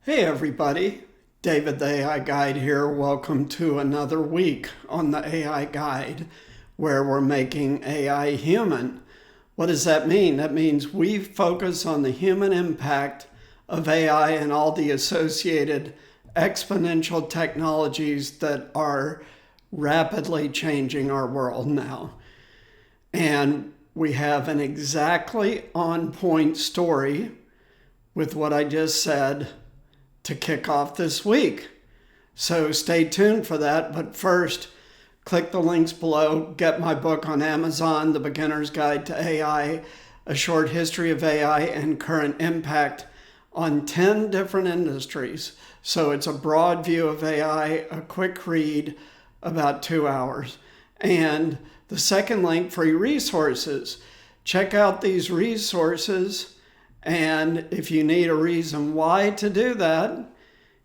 Hey everybody, David the AI Guide here. Welcome to another week on the AI Guide where we're making AI human. What does that mean? That means we focus on the human impact of AI and all the associated exponential technologies that are rapidly changing our world now. And we have an exactly on point story with what I just said to kick off this week. So stay tuned for that. But first, click the links below. Get my book on Amazon, The Beginner's Guide to AI, A Short History of AI and Current Impact on 10 different industries. So it's a broad view of AI, a quick read, about 2 hours. And the second link, free resources. Check out these resources. And if you need a reason why to do that,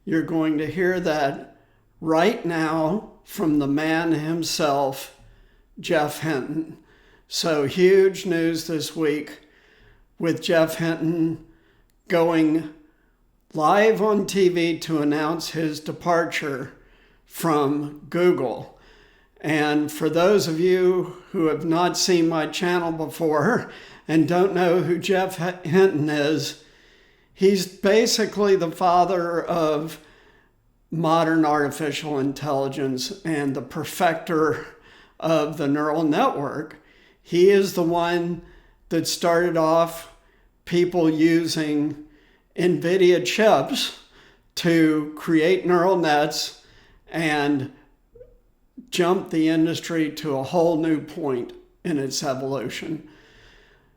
you're going to hear that right now from the man himself, Geoff Hinton. So huge news this week with Geoff Hinton going live on TV to announce his departure from Google. And for those of you who have not seen my channel before and don't know who Geoff Hinton is, he's basically the father of modern artificial intelligence and the perfecter of the neural network. He is the one that started off people using NVIDIA chips to create neural nets and jump the industry to a whole new point in its evolution.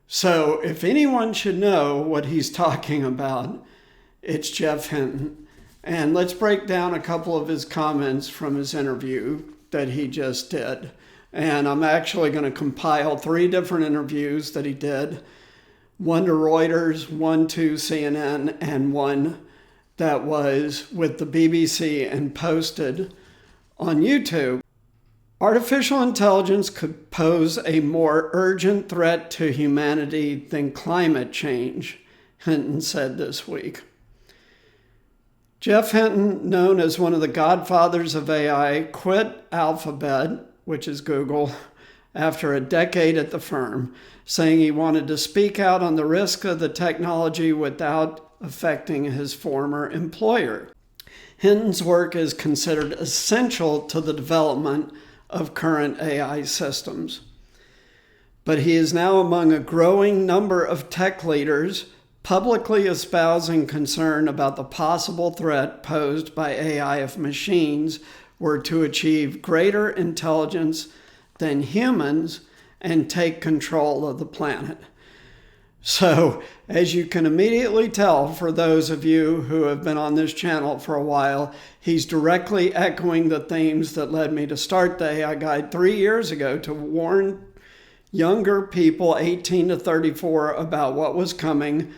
So if anyone should know what he's talking about, it's Geoff Hinton. And let's break down a couple of his comments from his interview that he just did. And I'm actually going to compile 3 different interviews that he did. One to Reuters, one to CNN, and one that was with the BBC and posted on YouTube. Artificial intelligence could pose a more urgent threat to humanity than climate change, Hinton said this week. Geoff Hinton, known as one of the godfathers of AI, quit Alphabet, which is Google, after a decade at the firm, saying he wanted to speak out on the risk of the technology without affecting his former employer. Hinton's work is considered essential to the development of current AI systems. But he is now among a growing number of tech leaders publicly espousing concern about the possible threat posed by AI if machines were to achieve greater intelligence than humans and take control of the planet. So, as you can immediately tell, for those of you who have been on this channel for a while, he's directly echoing the themes that led me to start the AI Guide 3 years ago to warn younger people 18 to 34 about what was coming.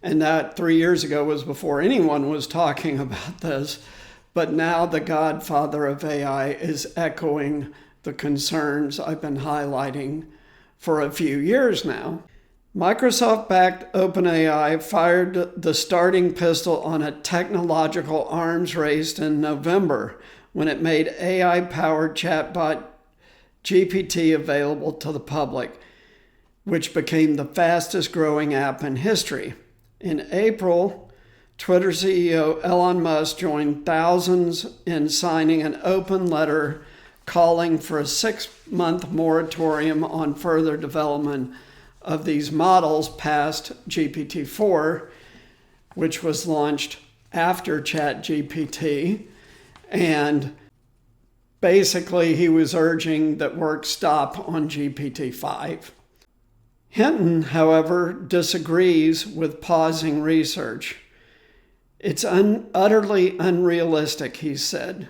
And that 3 years ago was before anyone was talking about this. But now the godfather of AI is echoing the concerns I've been highlighting for a few years now. Microsoft-backed OpenAI fired the starting pistol on a technological arms race in November when it made AI-powered chatbot GPT available to the public, which became the fastest-growing app in history. In April, Twitter CEO Elon Musk joined thousands in signing an open letter calling for a 6-month moratorium on further development of these models past GPT-4, which was launched after ChatGPT. And basically, he was urging that work stop on GPT-5. Hinton, however, disagrees with pausing research. It's utterly unrealistic, he said.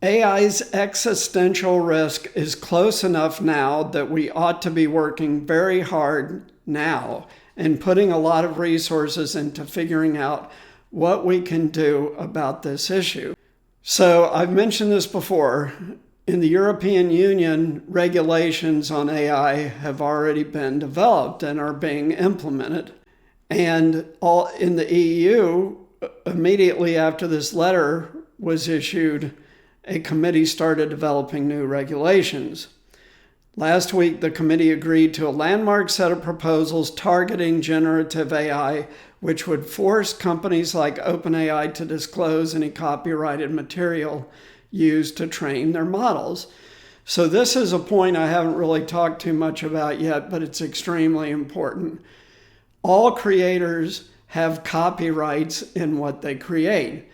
AI's existential risk is close enough now that we ought to be working very hard now and putting a lot of resources into figuring out what we can do about this issue. So I've mentioned this before. In the European Union, regulations on AI have already been developed and are being implemented. And in the EU, immediately after this letter was issued, a committee started developing new regulations. Last week, the committee agreed to a landmark set of proposals targeting generative AI, which would force companies like OpenAI to disclose any copyrighted material used to train their models. So this is a point I haven't really talked too much about yet, but it's extremely important. All creators have copyrights in what they create.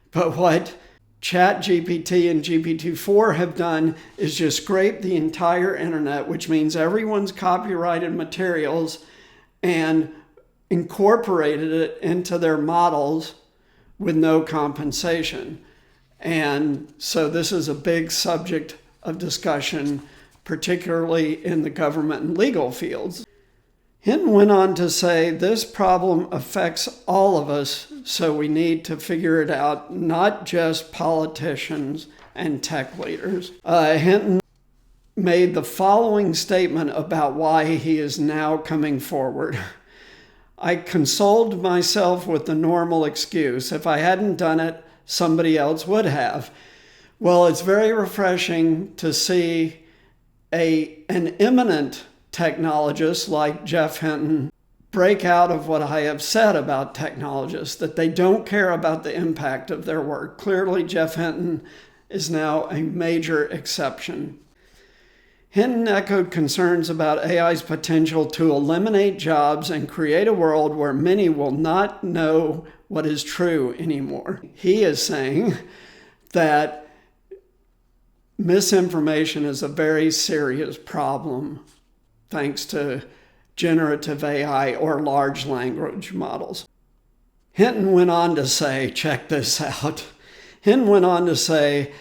But what ChatGPT and GPT-4 have done is just scrape the entire internet, which means everyone's copyrighted materials, and incorporated it into their models with no compensation. And so this is a big subject of discussion, particularly in the government and legal fields. Hinton went on to say, this problem affects all of us, so we need to figure it out, not just politicians and tech leaders. Hinton made the following statement about why he is now coming forward. I consoled myself with the normal excuse. If I hadn't done it, somebody else would have. Well, it's very refreshing to see an eminent technologists like Geoff Hinton break out of what I have said about technologists, that they don't care about the impact of their work. Clearly, Geoff Hinton is now a major exception. Hinton echoed concerns about AI's potential to eliminate jobs and create a world where many will not know what is true anymore. He is saying that misinformation is a very serious problem thanks to generative AI or large language models. Hinton went on to say, check this out. Hinton went on to say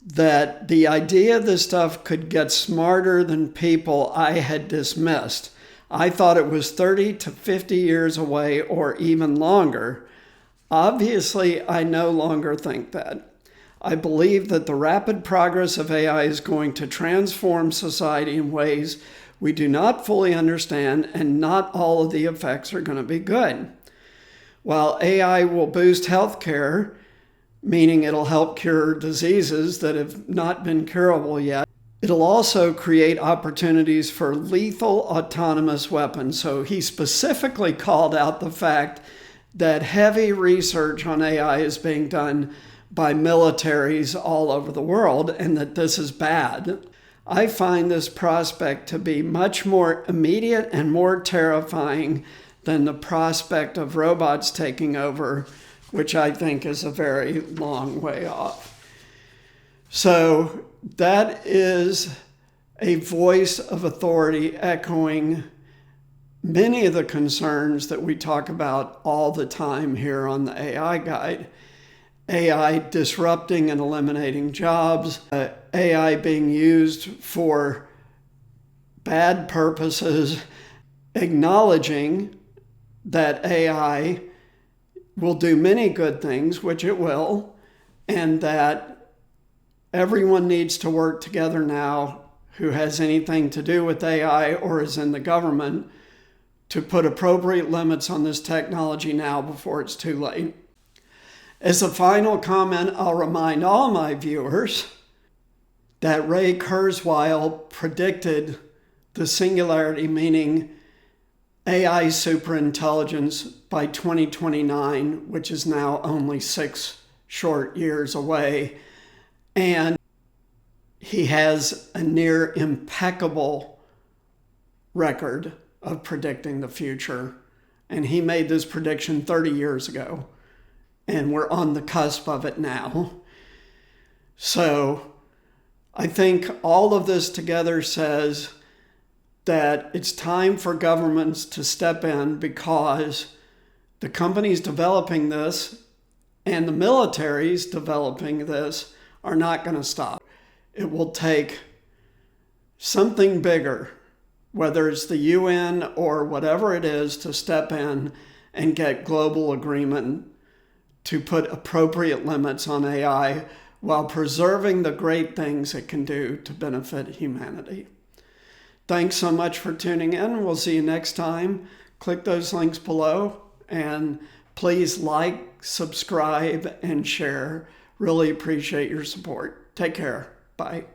that the idea this stuff could get smarter than people I had dismissed. I thought it was 30 to 50 years away or even longer. Obviously, I no longer think that. I believe that the rapid progress of AI is going to transform society in ways we do not fully understand, and not all of the effects are going to be good. While AI will boost healthcare, meaning it'll help cure diseases that have not been curable yet, it'll also create opportunities for lethal autonomous weapons. So he specifically called out the fact that heavy research on AI is being done by militaries all over the world, and that this is bad. I find this prospect to be much more immediate and more terrifying than the prospect of robots taking over, which I think is a very long way off. So that is a voice of authority echoing many of the concerns that we talk about all the time here on the AI Guide. AI disrupting and eliminating jobs, AI being used for bad purposes, acknowledging that AI will do many good things, which it will, and that everyone needs to work together now who has anything to do with AI or is in the government to put appropriate limits on this technology now before it's too late. As a final comment, I'll remind all my viewers that Ray Kurzweil predicted the singularity, meaning AI superintelligence, by 2029, which is now only 6 short years away. And he has a near impeccable record of predicting the future. And he made this prediction 30 years ago. And we're on the cusp of it now. So I think all of this together says that it's time for governments to step in, because the companies developing this and the militaries developing this are not going to stop. It will take something bigger, whether it's the UN or whatever it is, to step in and get global agreement to put appropriate limits on AI while preserving the great things it can do to benefit humanity. Thanks so much for tuning in. We'll see you next time. Click those links below and Please like, subscribe, and share. Really appreciate your support. Take care. Bye.